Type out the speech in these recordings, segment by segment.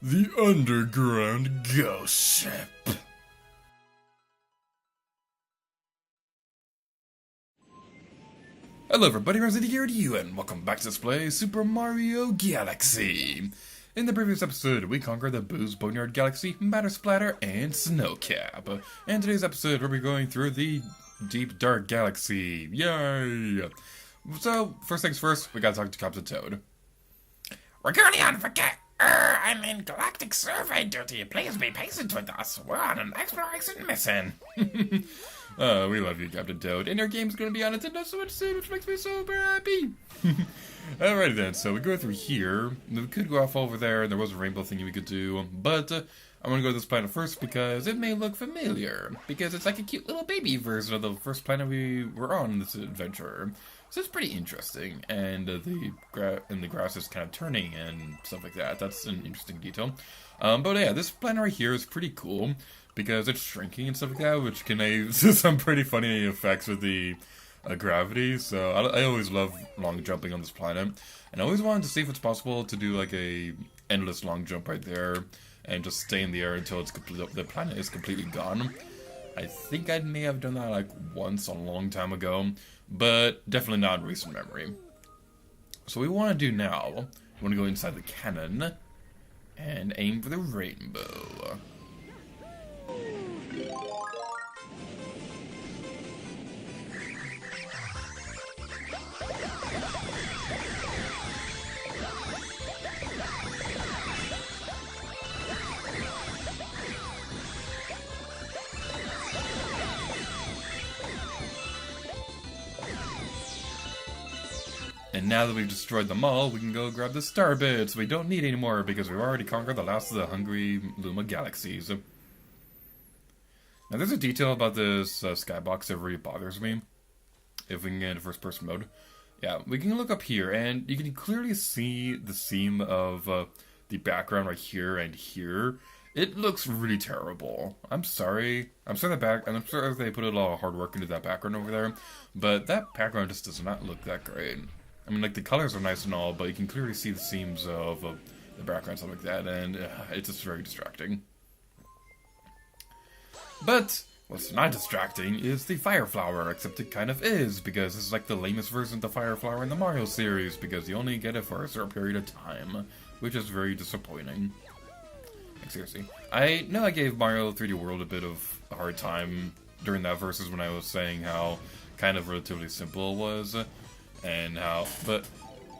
The Underground Ghost Ship. Hello everybody, Resident here to you, and welcome back to Let's Play Super Mario Galaxy. In the previous episode, we conquered the Boo's Boneyard Galaxy, Matter Splatter, and Snowcap. In today's episode, we'll be going through the Deep Dark Galaxy. Yay! So, first things first, we gotta talk to Captain Toad. We're currently on I'm in galactic survey duty. Please be patient with us. We're on an exploration mission. We love you, Captain Toad. And our game's gonna be on Nintendo Switch soon, which makes me super happy. Alrighty then, so we go through here. We could go off over there, and there was a rainbow thingy we could do. But I'm gonna go to this planet first because it may look familiar. Because it's like a cute little baby version of the first planet we were on this adventure. So it's pretty interesting, and the grass is kind of turning and stuff like that. That's an interesting detail. But yeah, this planet right here is pretty cool because it's shrinking and stuff like that, which can have some pretty funny effects with the gravity. So I always love long jumping on this planet, and I always wanted to see if it's possible to do like a endless long jump right there and just stay in the air until the planet is completely gone. I think I may have done that like once a long time ago, but definitely not in recent memory. So what we want to do now, we want to go inside the cannon and aim for the rainbow. And now that we've destroyed them all, we can go grab the star bits. We don't need any more because we've already conquered the last of the hungry Luma galaxies. Now there's a detail about this skybox that really bothers me. If we can get into first person mode. Yeah, we can look up here and you can clearly see the seam of the background right here and here. It looks really terrible. I'm sorry. I'm sorry they put a lot of hard work into that background over there. But that background just does not look that great. I mean, like, the colors are nice and all, but you can clearly see the seams of the background and stuff like that, and it's just very distracting. But what's not distracting is the Fire Flower, except it kind of is, because this is like the lamest version of the Fire Flower in the Mario series, because you only get it for a certain period of time, which is very disappointing. Like, seriously. I know I gave Mario 3D World a bit of a hard time during that versus when I was saying how kind of relatively simple it was. And how, but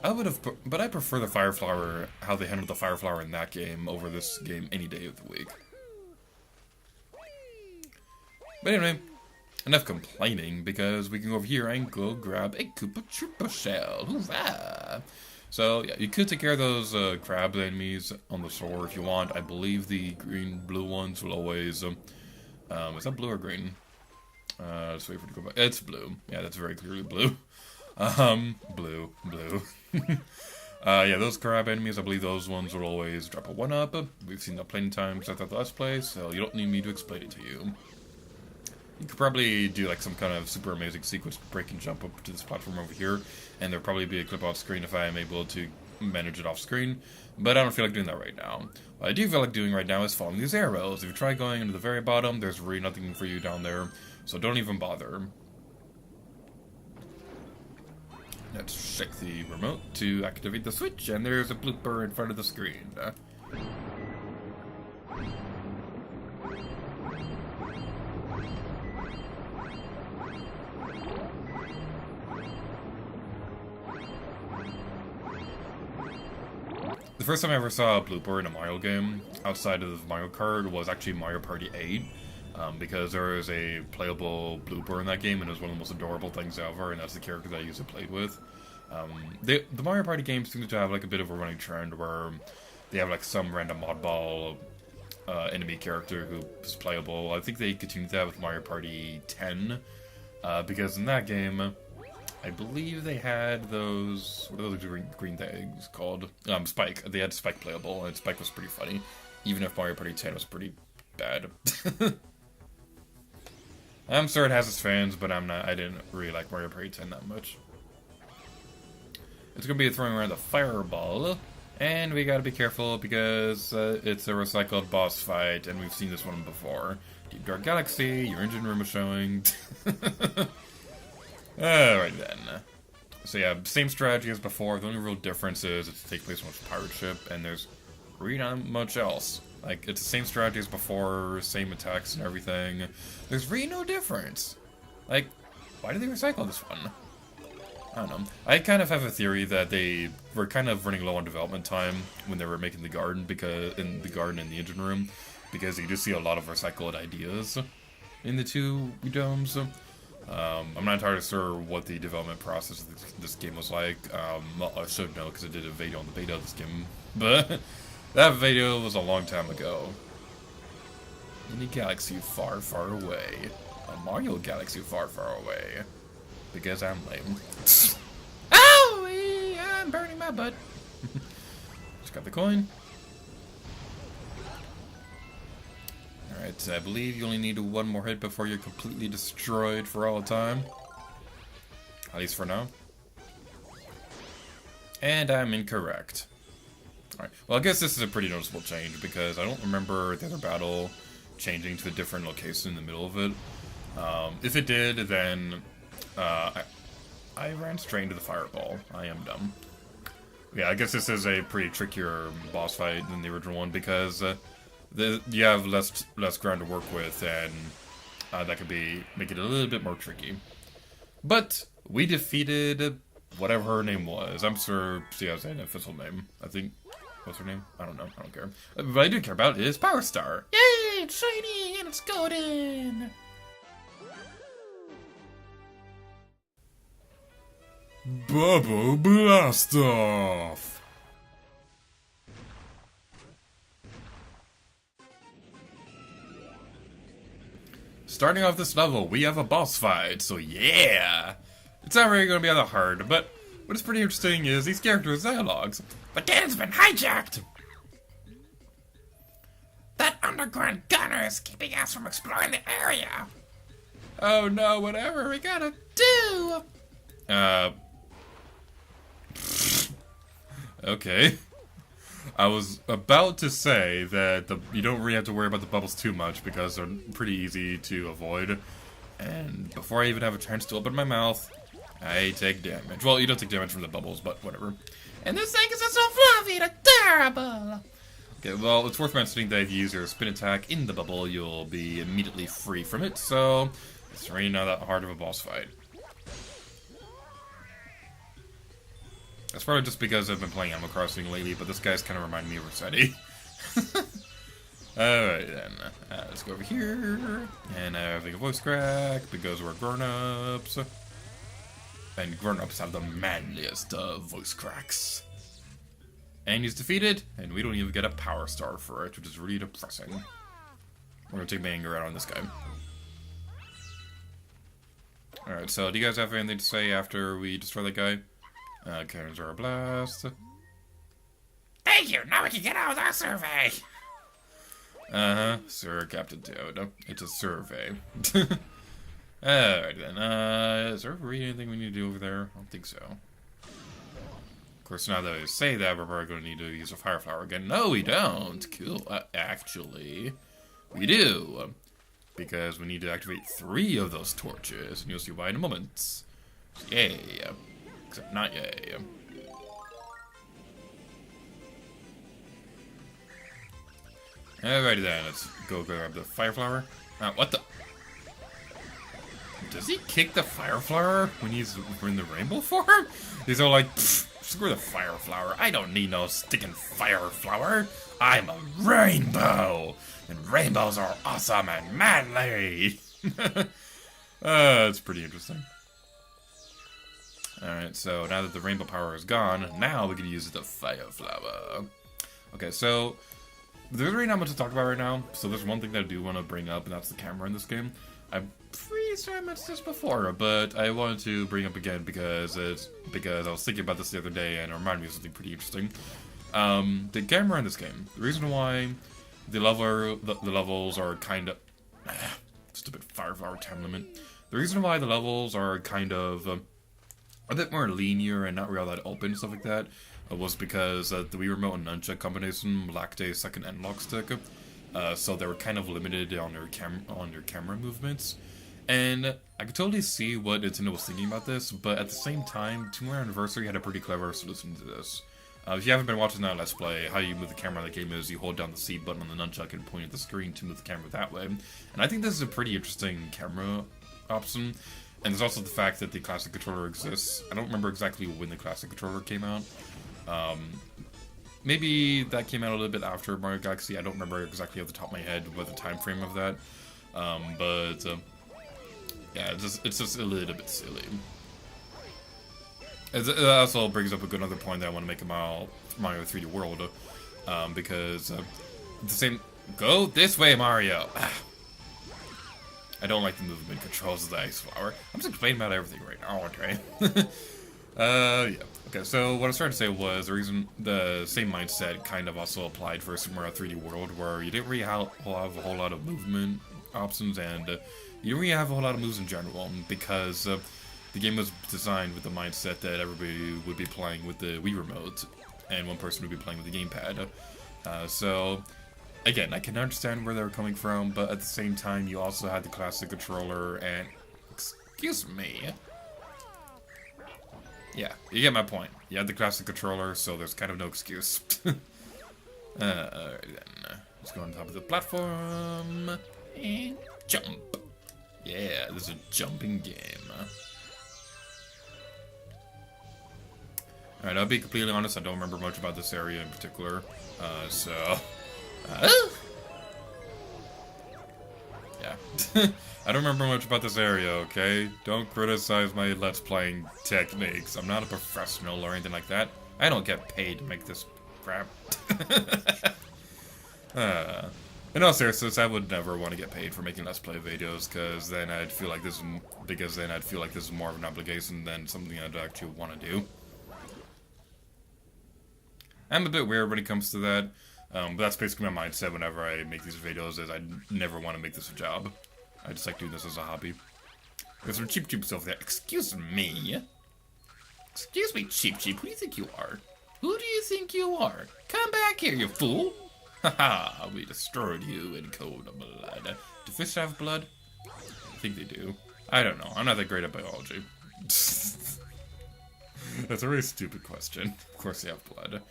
I prefer the Fire Flower, how they handled the Fire Flower in that game over this game any day of the week. But anyway, enough complaining, because we can go over here and go grab a Koopa Troopa shell. Hoorah! So, yeah, you could take care of those crab enemies on the shore if you want. I believe the green-blue ones will always, is that blue or green? Let's wait for it to go back. It's blue. Yeah, that's very clearly blue. Blue. Yeah, those crab enemies, I believe those ones will always drop a 1-up. We've seen that plenty of times at the last play, so you don't need me to explain it to you. You could probably do like some kind of super amazing sequence break and jump up to this platform over here, and there'll probably be a clip off screen if I am able to manage it off screen, but I don't feel like doing that right now. What I do feel like doing right now is following these arrows. If you try going into the very bottom, there's really nothing for you down there, so don't even bother. Let's shake the remote to activate the switch, and there's a blooper in front of the screen. The first time I ever saw a blooper in a Mario game, outside of Mario Kart, was actually Mario Party 8. Because there is a playable blooper in that game, and it was one of the most adorable things ever, and that's the character that I used to play with. The Mario Party games seem to have like a bit of a running trend where they have like some random oddball enemy character who is playable. I think they continued that with Mario Party 10, because in that game, I believe they had those, what are those green things called? Spike. They had Spike playable, and Spike was pretty funny, even if Mario Party 10 was pretty bad. I'm sure it has its fans, but I didn't really like Mario Party 10 that much. It's gonna be throwing around the fireball. And we gotta be careful because it's a recycled boss fight, and we've seen this one before. Deep Dark Galaxy, your engine room is showing. Alright then. So yeah, same strategy as before. The only real difference is it takes place on a pirate ship, and there's really not much else. Like, it's the same strategy as before, same attacks and everything. There's really no difference. Like, why did they recycle this one? I don't know. I kind of have a theory that they were kind of running low on development time when they were making the garden, because in the engine room, because you do see a lot of recycled ideas in the two domes. I'm not entirely sure what the development process of this game was like. Well, I should know because I did a video on the beta of this game, but that video was a long time ago. In a galaxy far, far away. A Mario galaxy far, far away. Because I'm lame. Oh, I'm burning my butt. Just got the coin. Alright, I believe you only need one more hit before you're completely destroyed for all time. At least for now. And I'm incorrect. Alright, well I guess this is a pretty noticeable change because I don't remember the other battle changing to a different location in the middle of it. If it did, then I ran straight into the fireball. I am dumb. Yeah, I guess this is a pretty trickier boss fight than the original one because you have less ground to work with, and that could make it a little bit more tricky. But we defeated whatever her name was. I'm sure she has an official name. I think. What's her name? I don't know. I don't care. What I do care about is Power Star. Yay! It's shiny and it's golden. Bubble Blastoff! Starting off this level, we have a boss fight, so yeah! It's not really going to be that hard, but what is pretty interesting is these characters' dialogues. The game's been hijacked! That underground gunner is keeping us from exploring the area! Oh no, whatever we gotta do! Okay. I was about to say that you don't really have to worry about the bubbles too much because they're pretty easy to avoid. And before I even have a chance to open my mouth, I take damage. Well, you don't take damage from the bubbles, but whatever. And this thing is so fluffy and adorable! Okay, well, it's worth mentioning that if you use your spin attack in the bubble, you'll be immediately free from it, so it's really not that hard of a boss fight. That's probably just because I've been playing Animal Crossing lately, but this guy's kind of reminding me of Rossetti. Alright then, let's go over here, and having a voice crack, because we're grown-ups. And grown-ups have the manliest voice cracks. And he's defeated, and we don't even get a power star for it, which is really depressing. We're gonna take my anger out on this guy. Alright, so do you guys have anything to say after we destroy that guy? Cannons are a blast. Thank you! Now we can get on with our survey! Uh-huh, Sir Captain Toad. It's a survey. Alright then, is there really anything we need to do over there? I don't think so. Of course, now that I say that, we're probably going to need to use a fire flower again. No, we don't! Cool. Actually, we do. Because we need to activate 3 of those torches, and you'll see why in a moment. Yay. Except not yay. Alrighty then, let's go grab the fire flower. What the? Does he kick the fire flower when he's in the rainbow form? He's all like, screw the fire flower. I don't need no sticking fire flower. I'm a rainbow. And rainbows are awesome and manly. That's pretty interesting. Alright, so now that the rainbow power is gone, now we can use the fire flower. Okay, so there's really not much to talk about right now, so there's one thing that I do want to bring up, and that's the camera in this game. I'm pretty sure I mentioned this before, but I wanted to bring up again because I was thinking about this the other day and it reminded me of something pretty interesting. The camera in this game, the reason why the levels are kind of stupid fire flower time limit. The reason why the levels are kind of a bit more linear and not really all that open and stuff like that. was because the Wii Remote and Nunchuck combination lacked a second analog stick, so they were kind of limited on their camera movements. And I could totally see what Nintendo was thinking about this, but at the same time, 2-year Anniversary had a pretty clever solution to this. If you haven't been watching that Let's Play, how you move the camera in the game is you hold down the C button on the nunchuck and point at the screen to move the camera that way. And I think this is a pretty interesting camera option. And there's also the fact that the classic controller exists. I don't remember exactly when the classic controller came out. Maybe that came out a little bit after Mario Galaxy. I don't remember exactly off the top of my head what the time frame of that. Yeah, it's just a little bit silly. It also brings up a good other point that I want to make about Mario 3D World, because the same. Go this way, Mario. I don't like the movement controls of the Ice Flower. I'm just explaining about everything right now, okay? Yeah. Okay, so what I was trying to say was the reason the same mindset kind of also applied for Super Mario 3D World, where you didn't really have a whole lot of movement options, and you didn't really have a whole lot of moves in general, because the game was designed with the mindset that everybody would be playing with the Wii Remote, and one person would be playing with the gamepad. So, again, I can understand where they were coming from, but at the same time, you also had the classic controller, and... Excuse me. Yeah, you get my point. You had the classic controller, so there's kind of no excuse. Alright then. Let's go on top of the platform, and jump. Yeah, this is a jumping game. Alright, I'll be completely honest, I don't remember much about this area in particular, yeah. I don't remember much about this area, okay? Don't criticize my Let's Playing techniques. I'm not a professional or anything like that. I don't get paid to make this crap. In all seriousness, I would never want to get paid for making Let's Play videos, because then I'd feel like this is more of an obligation than something I'd actually want to do. I'm a bit weird when it comes to that, but that's basically my mindset whenever I make these videos, is I never want to make this a job. I just like doing this as a hobby. There's some Cheep Cheeps over there. Excuse me? Excuse me, Cheep Cheep, who do you think you are? Who do you think you are? Come back here, you fool! Haha, we destroyed you in cold blood. Do fish have blood? I think they do. I don't know, I'm not that great at biology. That's a really stupid question. Of course they have blood.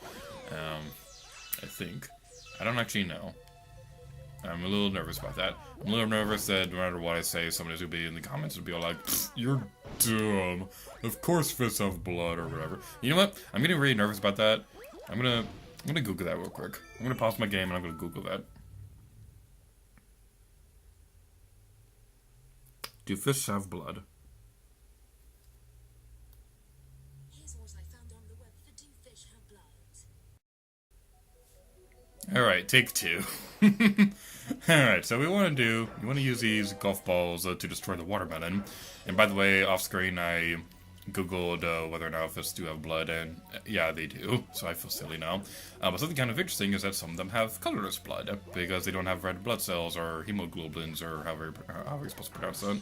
I think. I don't actually know. I'm a little nervous about that. I'm a little nervous that no matter what I say, somebody's gonna be in the comments would be all like, "You're dumb. Of course fish have blood," or whatever. You know what? I'm getting really nervous about that. I'm gonna Google that real quick. I'm gonna pause my game and I'm gonna Google that. Do fish have blood? Alright, take two. Alright, so we want to use these golf balls to destroy the watermelon. And by the way, off screen I googled whether or not fish do have blood, and yeah, they do, so I feel silly now. But something kind of interesting is that some of them have colorless blood, because they don't have red blood cells, or hemoglobins, or however you're supposed to pronounce that.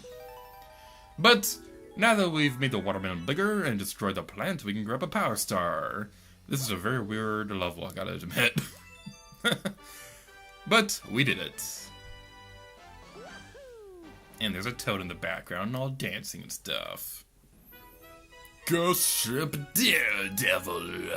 But, now that we've made the watermelon bigger and destroyed the plant, we can grab a power star. This is a very weird level, I gotta admit. But we did it. And there's a toad in the background all dancing and stuff. Ghost Ship Daredevil.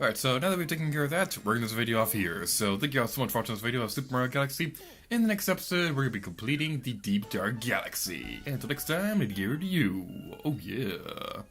Alright, so now that we've taken care of that, we're going to this video off here. So thank you all so much for watching this video of Super Mario Galaxy. In the next episode, we're going to be completing the Deep Dark Galaxy. And until next time, adhere to you. Oh yeah.